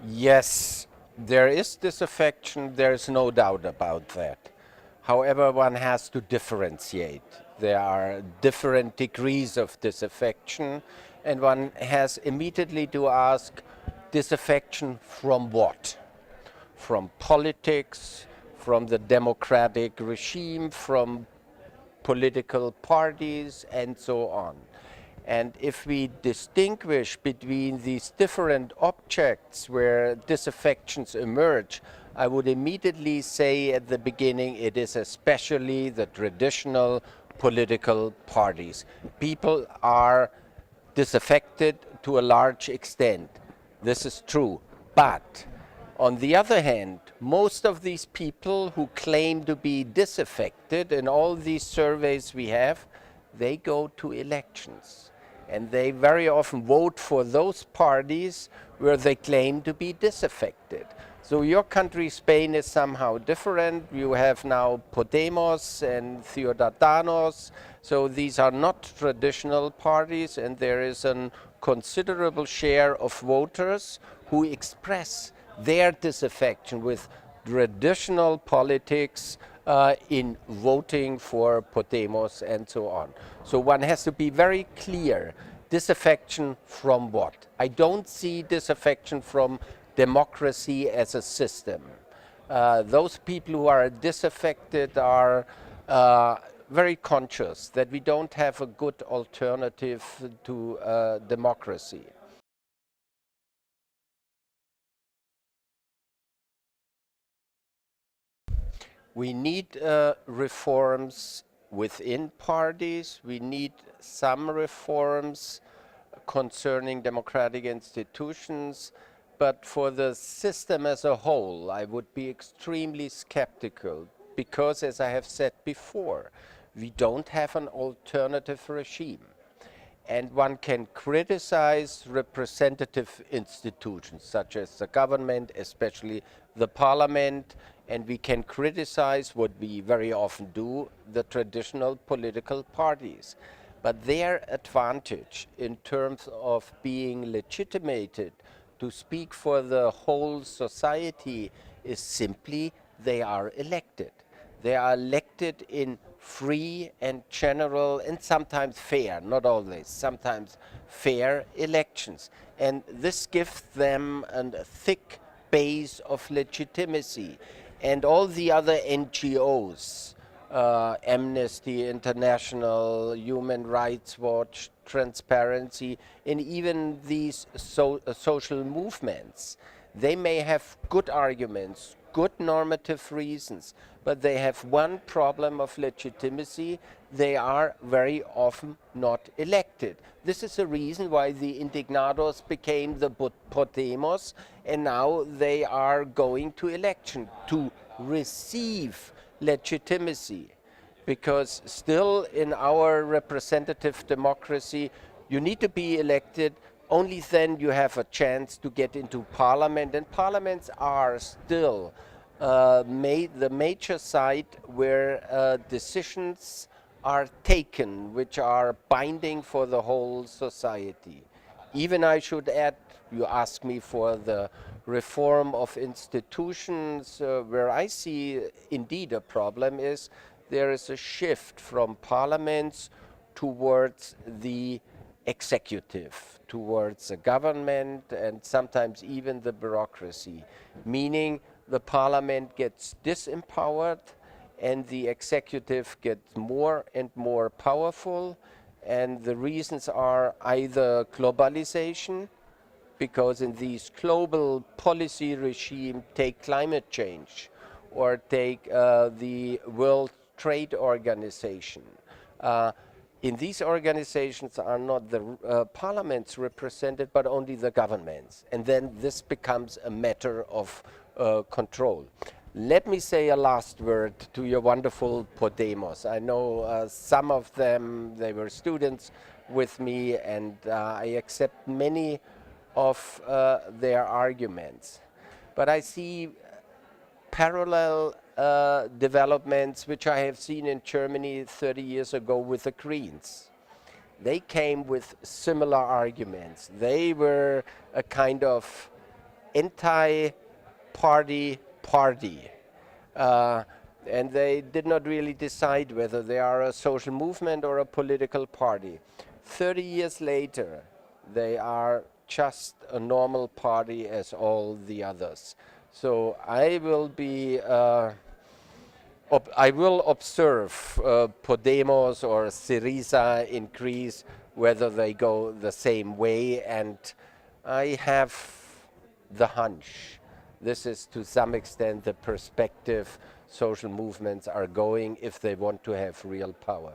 Yes, there is disaffection, there is no doubt about that. However, one has to differentiate. There are different degrees of disaffection, and one has immediately to ask disaffection from what? From politics, from the democratic regime, from political parties, and so on. And if we distinguish between these different objects where disaffections emerge, I would immediately say at the beginning it is especially the traditional political parties. People are disaffected to a large extent. This is true. But on the other hand, most of these people who claim to be disaffected in all these surveys we have, they go to elections. And they very often vote for those parties where they claim to be disaffected. So your country, Spain, is somehow different. You have now Podemos and Ciudadanos. So these are not traditional parties, and there is a considerable share of voters who express their disaffection with traditional politics in voting for Podemos and so on. So one has to be very clear. Disaffection from what? I don't see disaffection from democracy as a system. Those people who are disaffected are very conscious that we don't have a good alternative to democracy. We need reforms within parties. We need some reforms concerning democratic institutions. But for the system as a whole, I would be extremely skeptical because, as I have said before, we don't have an alternative regime. And one can criticize representative institutions such as the government, especially the parliament, and we can criticize what we very often do, the traditional political parties. But their advantage in terms of being legitimated to speak for the whole society is simply they are elected. They are elected in free and general and sometimes fair, not always, sometimes fair elections. And this gives them a thick base of legitimacy. And all the other NGOs, Amnesty International, Human Rights Watch, Transparency, and even these social movements, they may have good arguments, good normative reasons, but they have one problem of legitimacy. They are very often not elected. This is the reason why the Indignados became the Podemos, and now they are going to election to receive legitimacy. Because still in our representative democracy, you need to be elected. Only then you have a chance to get into parliament, and parliaments are still the major site where decisions are taken which are binding for the whole society. Even I should add, you ask me for the reform of institutions, where I see indeed a problem is there is a shift from parliaments towards the executive, towards the government, and sometimes even the bureaucracy, meaning the parliament gets disempowered and the executive gets more and more powerful. And the reasons are either globalization, because in these global policy regime, take climate change, or take the World Trade Organization. In these organizations are not the parliaments represented, but only the governments. And then this becomes a matter of control. Let me say a last word to your wonderful Podemos. I know some of them, they were students with me, and I accept many of their arguments. But I see parallel developments which I have seen in Germany 30 years ago with the Greens. They came with similar arguments. They were a kind of anti-party party. Uh, and they did not really decide whether they are a social movement or a political party. 30 years later, they are just a normal party as all the others. So I will be I will observe Podemos or Syriza in Greece, whether they go the same way, and I have the hunch. This is to some extent the perspective social movements are going if they want to have real power.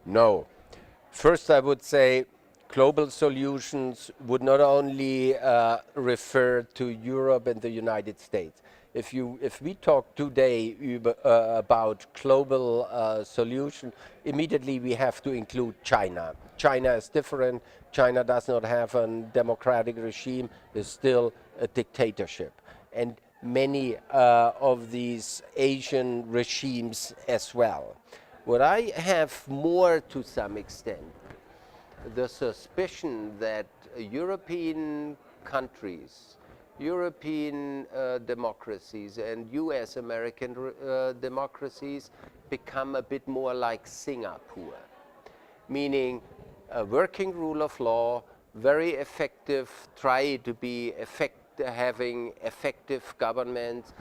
No. First, I would say global solutions would not only refer to Europe and the United States. If we talk today about global solution, immediately we have to include China. China is different. China does not have a democratic regime. It's still a dictatorship. And many of these Asian regimes as well. What I have more to some extent, the suspicion that European countries, European democracies and US American democracies become a bit more like Singapore, meaning a working rule of law, very effective, try to be having effective governments,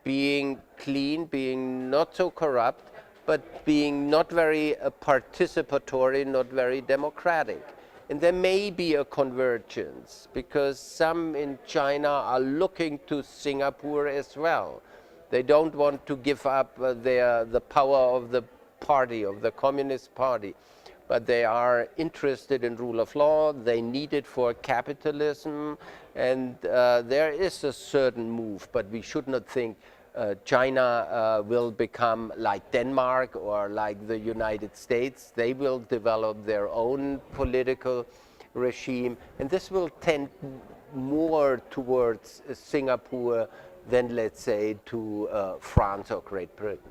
being clean, being not so corrupt, but being not very participatory, not very democratic. And there may be a convergence because some in China are looking to Singapore as well. They don't want to give up the power of the party, of the Communist Party, but they are interested in rule of law. They need it for capitalism, and there is a certain move, but we should not think China will become like Denmark or like the United States. They will develop their own political regime, and this will tend more towards Singapore than, let's say, to France or Great Britain.